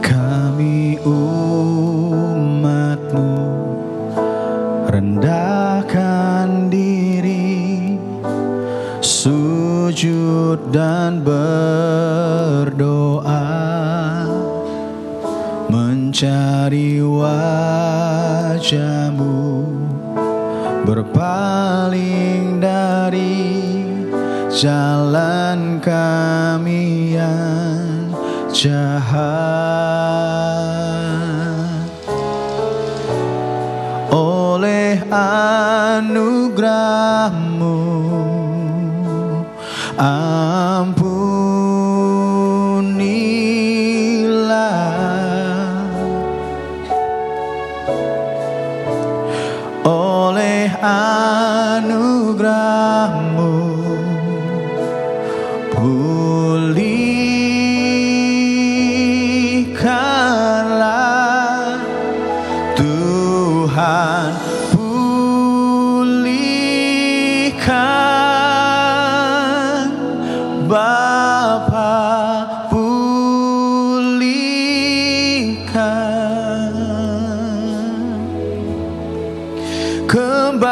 Kami umat-Mu rendahkan diri, sujud dan berdoa, mencari wajah-Mu, berpaling dari jalan kami yang jahat. Oleh anugerah-Mu ampunilah, oleh anugerah-Mu pulihkanlah Tuhan, pulihkan Bapa, pulihkan, kembalikan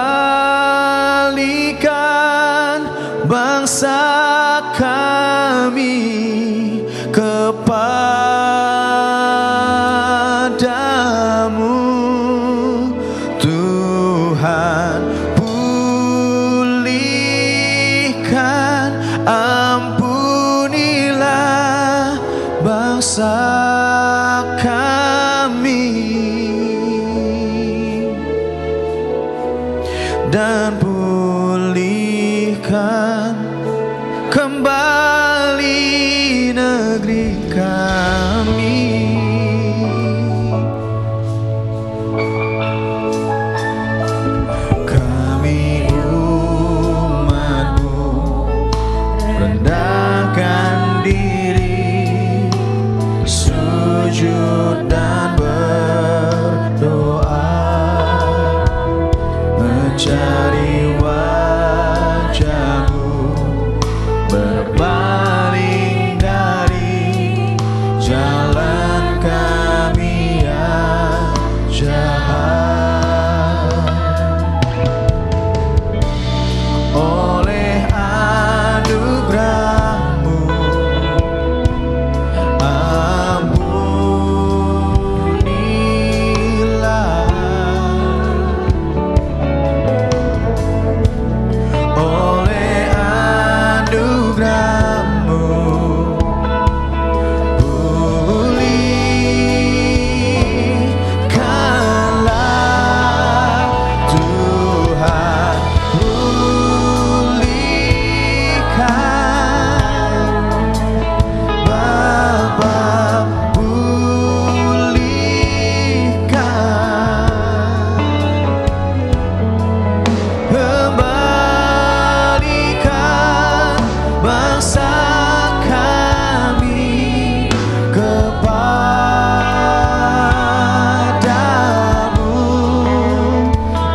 bangsa kami kepadamu Tuhan, pulihkan, ampunilah bangsa kami, dan pulihkan kembali negeri kami. Kami umat-Mu rendahkan diri, sujud dan berdoa, mencari wajah-Mu, berpaling dari jalan kami yang jahat. Oleh anugerah-Mu ampunilah, oleh anugerah-Mu pulihkanlah Tuhan, pulihkan Bapa, pulihkan, kembalikan bangsa kami kepadamu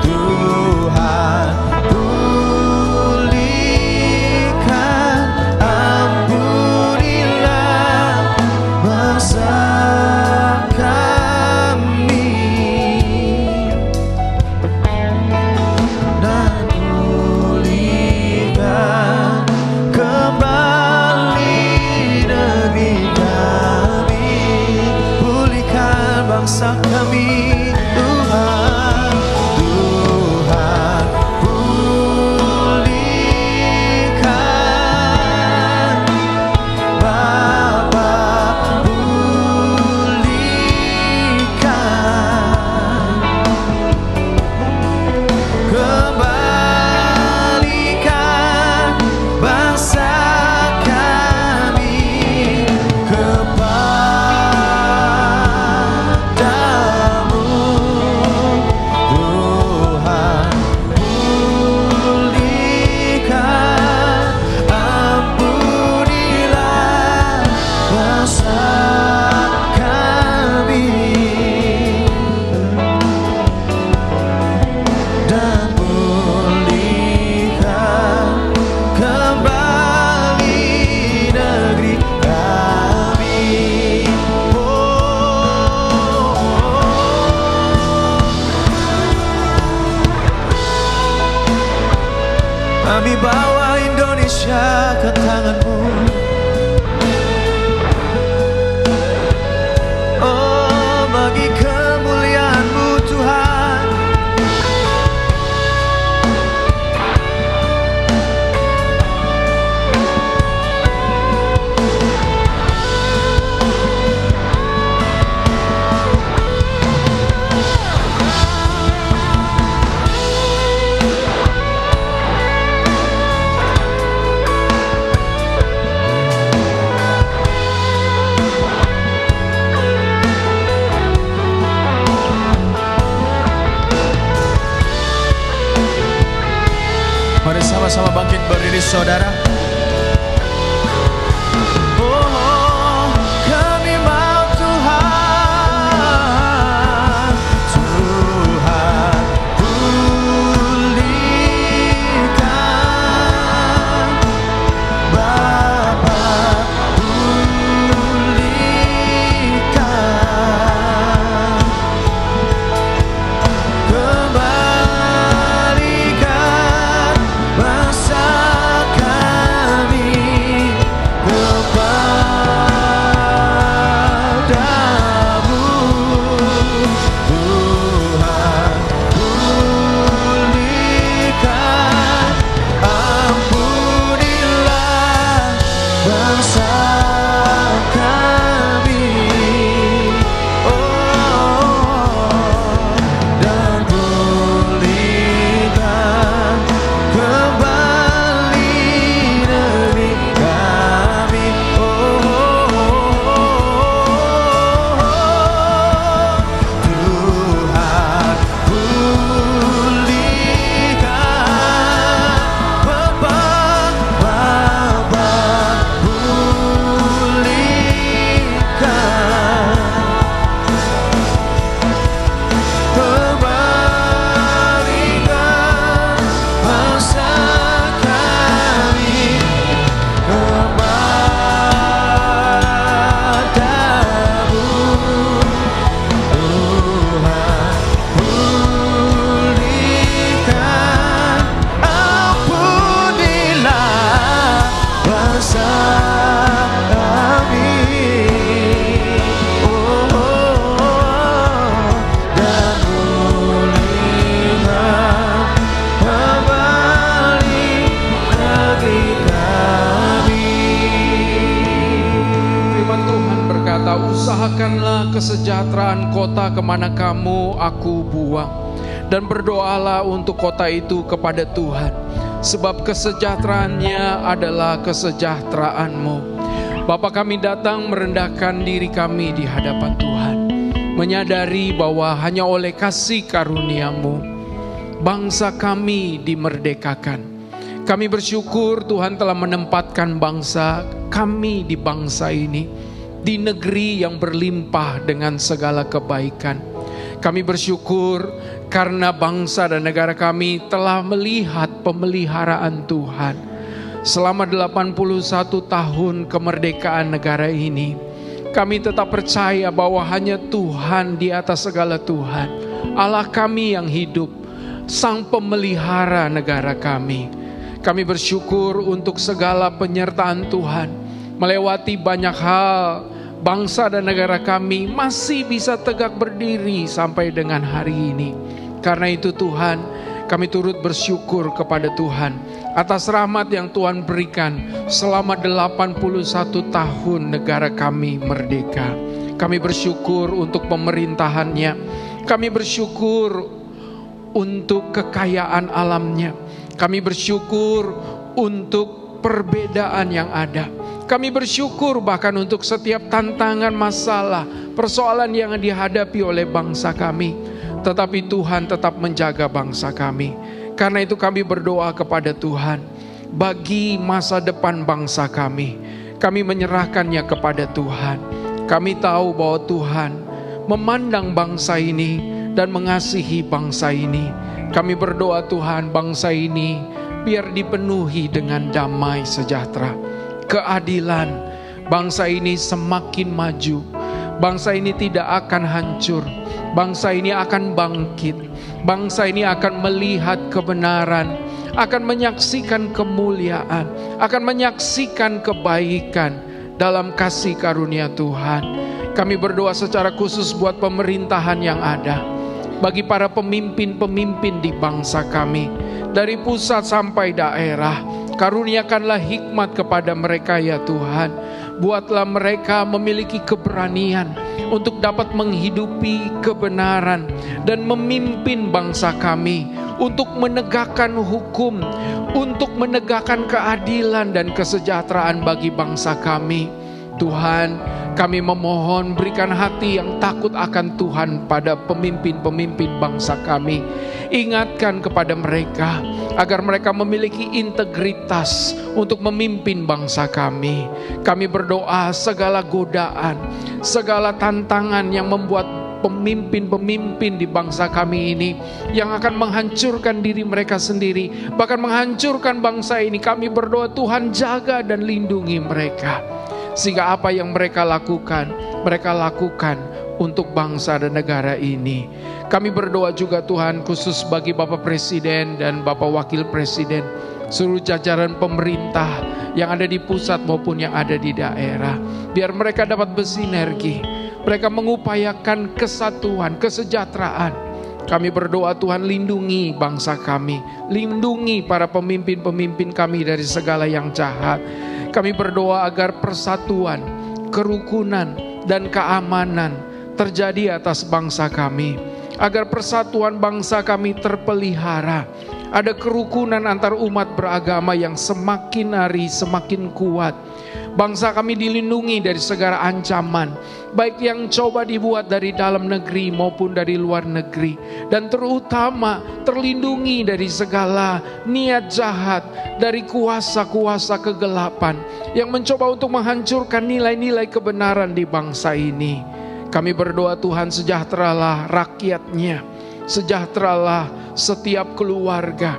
Tuhan, pulihkan, ampunilah bangsa kami, dan pulihkan kembali negeri kami, pulihkan bangsa kami Tuhan, Tuhan, pulihkan Bapa, pulihkan, kembalikan bangsa kami kepadamu Kami bawa Indonesia ke tangan-Mu. Oh, bagi kemuliaan-Mu Tuhan. Mari sama-sama bangkit berdiri saudara. Oh, kami mau Tuhan, Tuhan pulihkan, Bapa pulihkan, kembalikan bangsa kami kepadamu. Tuhan pulihkan, ampunilah bangsa kami. Oh, dan pulihkan kembali negeri kami. Tuhan pulihkan, Bapa pulihkan, kembalikan bangsa kami kepadamu. Tuhan pulihkan, ampunilah bangsa kami. Dan pulihkan kembali negeri kami. Firman Tuhan berkata, usahakanlah kesejahteraan kota kemana kamu aku buang, dan berdoalah untuk kota itu kepada Tuhan, sebab kesejahteraannya adalah kesejahteraan-Mu. Bapa, kami datang merendahkan diri kami di hadapan Tuhan, menyadari bahwa hanya oleh kasih karunia-Mu bangsa kami dimerdekakan. Kami bersyukur Tuhan telah menempatkan bangsa kami di bangsa ini, di negeri yang berlimpah dengan segala kebaikan. Kami bersyukur karena bangsa dan negara kami telah melihat pemeliharaan Tuhan. Selama 81 tahun kemerdekaan negara ini, kami tetap percaya bahwa hanya Tuhan di atas segala Tuhan, Allah kami yang hidup, Sang pemelihara negara kami. Kami bersyukur untuk segala penyertaan Tuhan. Melewati banyak hal, bangsa dan negara kami masih bisa tegak berdiri sampai dengan hari ini. Karena itu Tuhan, kami turut bersyukur kepada Tuhan atas rahmat yang Tuhan berikan selama 81 tahun negara kami merdeka. Kami bersyukur untuk pemerintahannya. Kami bersyukur untuk kekayaan alamnya. Kami bersyukur untuk perbedaan yang ada. Kami bersyukur bahkan untuk setiap tantangan, masalah, persoalan yang dihadapi oleh bangsa kami. Tetapi Tuhan tetap menjaga bangsa kami. Karena itu kami berdoa kepada Tuhan bagi masa depan bangsa kami. Kami menyerahkannya kepada Tuhan. Kami tahu bahwa Tuhan memandang bangsa ini dan mengasihi bangsa ini. Kami berdoa Tuhan, bangsa ini biar dipenuhi dengan damai sejahtera, keadilan. Bangsa ini semakin maju. Bangsa ini tidak akan hancur. Bangsa ini akan bangkit. Bangsa ini akan melihat kebenaran. akan menyaksikan kemuliaan, akan menyaksikan kebaikan dalam kasih karunia Tuhan. Kami berdoa secara khusus buat pemerintahan yang ada, bagi para pemimpin-pemimpin di bangsa kami, dari pusat sampai daerah. Karuniakanlah hikmat kepada mereka ya Tuhan. Buatlah mereka memiliki keberanian untuk dapat menghidupi kebenaran dan memimpin bangsa kami, untuk menegakkan hukum, untuk menegakkan keadilan dan kesejahteraan bagi bangsa kami. Tuhan, kami memohon berikan hati yang takut akan Tuhan pada pemimpin-pemimpin bangsa kami. Ingatkan kepada mereka agar mereka memiliki integritas untuk memimpin bangsa kami. Kami berdoa segala godaan, segala tantangan yang membuat pemimpin-pemimpin di bangsa kami ini yang akan menghancurkan diri mereka sendiri, bahkan menghancurkan bangsa ini, kami berdoa Tuhan jaga dan lindungi mereka, sehingga apa yang mereka lakukan untuk bangsa dan negara ini. Kami berdoa juga Tuhan khusus bagi Bapak Presiden dan Bapak Wakil Presiden, seluruh jajaran pemerintah yang ada di pusat maupun yang ada di daerah. Biar mereka dapat bersinergi, mereka mengupayakan kesatuan, kesejahteraan. Kami berdoa Tuhan lindungi bangsa kami, lindungi para pemimpin-pemimpin kami dari segala yang jahat. Kami berdoa agar persatuan, kerukunan, dan keamanan terjadi atas bangsa kami. Agar persatuan bangsa kami terpelihara. Ada kerukunan antar umat beragama yang semakin hari semakin kuat. Bangsa kami dilindungi dari segala ancaman, baik yang coba dibuat dari dalam negeri maupun dari luar negeri. Dan terutama terlindungi dari segala niat jahat, dari kuasa-kuasa kegelapan yang mencoba untuk menghancurkan nilai-nilai kebenaran di bangsa ini. Kami berdoa Tuhan, sejahteralah rakyatnya, sejahteralah setiap keluarga.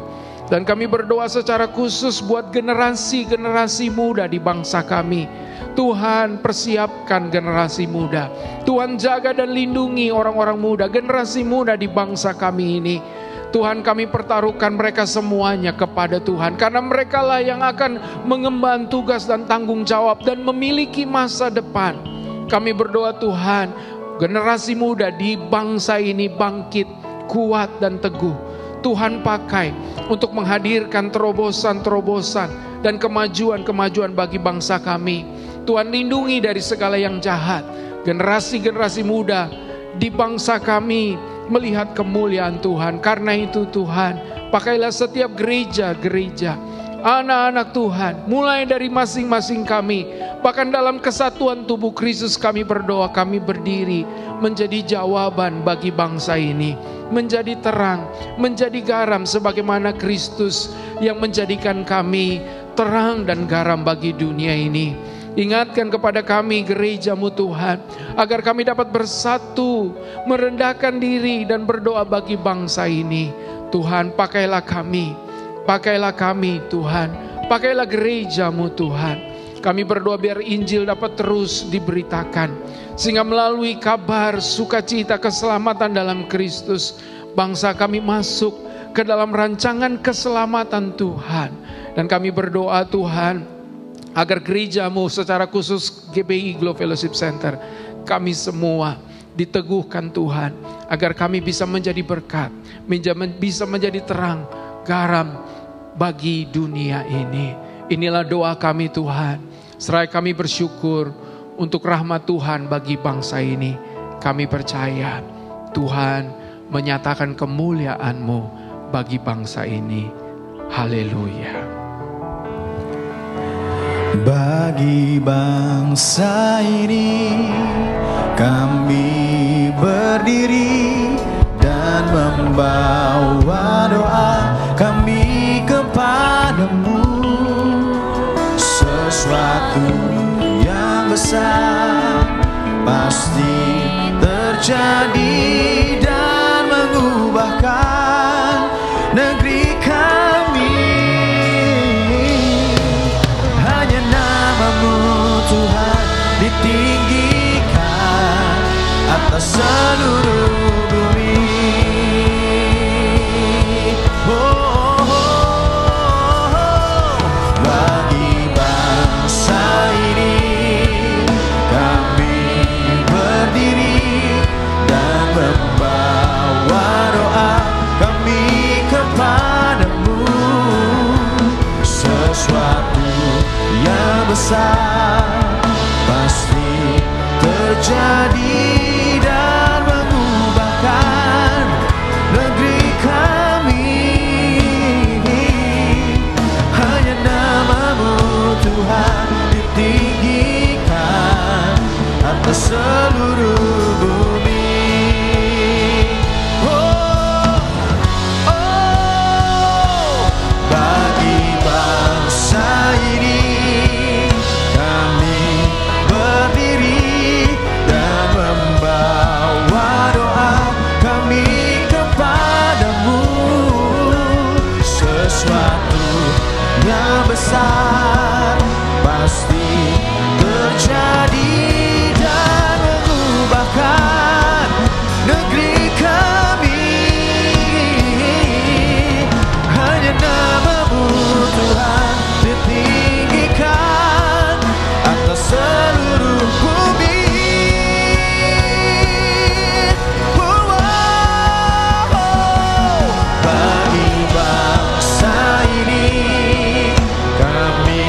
Dan kami berdoa secara khusus buat generasi-generasi muda di bangsa kami. Tuhan, persiapkan generasi muda. Tuhan, jaga dan lindungi orang-orang muda, generasi muda di bangsa kami ini. Tuhan, kami pertaruhkan mereka semuanya kepada Tuhan, karena merekalah yang akan mengemban tugas dan tanggung jawab dan memiliki masa depan. Kami berdoa Tuhan, generasi muda di bangsa ini bangkit, kuat dan teguh. Tuhan pakai untuk menghadirkan terobosan-terobosan dan kemajuan-kemajuan bagi bangsa kami. Tuhan lindungi dari segala yang jahat. Generasi-generasi muda di bangsa kami melihat kemuliaan Tuhan. Karena itu Tuhan, pakailah setiap gereja-gereja, anak-anak Tuhan, mulai dari masing-masing kami, bahkan dalam kesatuan tubuh Kristus kami berdoa, kami berdiri menjadi jawaban bagi bangsa ini, menjadi terang, menjadi garam sebagaimana Kristus yang menjadikan kami terang dan garam bagi dunia ini. Ingatkan kepada kami gereja-Mu Tuhan, agar kami dapat bersatu, merendahkan diri dan berdoa bagi bangsa ini. Tuhan, pakailah kami Tuhan, pakailah gereja-Mu Tuhan. Kami berdoa biar Injil dapat terus diberitakan, sehingga melalui kabar sukacita keselamatan dalam Kristus, bangsa kami masuk ke dalam rancangan keselamatan Tuhan. Dan kami berdoa Tuhan, agar gereja-Mu secara khusus GBI Glow Fellowship Center, kami semua diteguhkan Tuhan, agar kami bisa menjadi berkat, bisa menjadi terang, garam bagi dunia ini. Inilah doa kami Tuhan. Seraya kami bersyukur untuk rahmat Tuhan bagi bangsa ini. Kami percaya Tuhan menyatakan kemuliaan-Mu bagi bangsa ini. Haleluya. Bagi bangsa ini kami berdiri dan membawa doa kami kepadamu. Sesuatu yang besar pasti terjadi dan mengubahkan negeri kami. Hanya nama-Mu Tuhan ditinggikan atas seluruh bumi. Oh, oh, oh. terjadi dan mengubahkan negeri kami. Hanya nama-Mu Tuhan ditinggikan atas seluruh bumi. Oh, oh, bagi bangsa ini kami berdiri dan membawa doa kami kepadamu. Sesuatu yang besar pasti terjadi dan mengubahkan negeri kami. Hanya nama-Mu Tuhan ditinggikan atas seluruh bumi. Oh, oh, oh. Bagi bangsa ini kami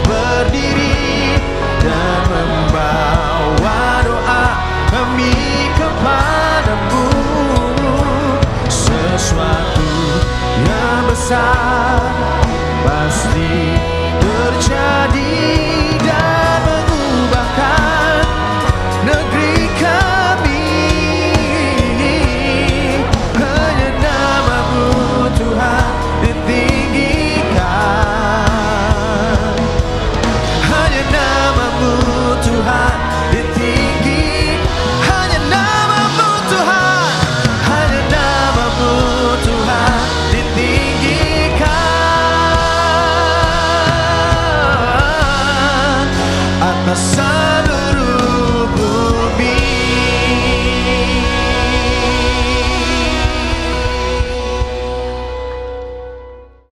berdiri dan membawa doa kami kepadamu. Sesuatu yang besar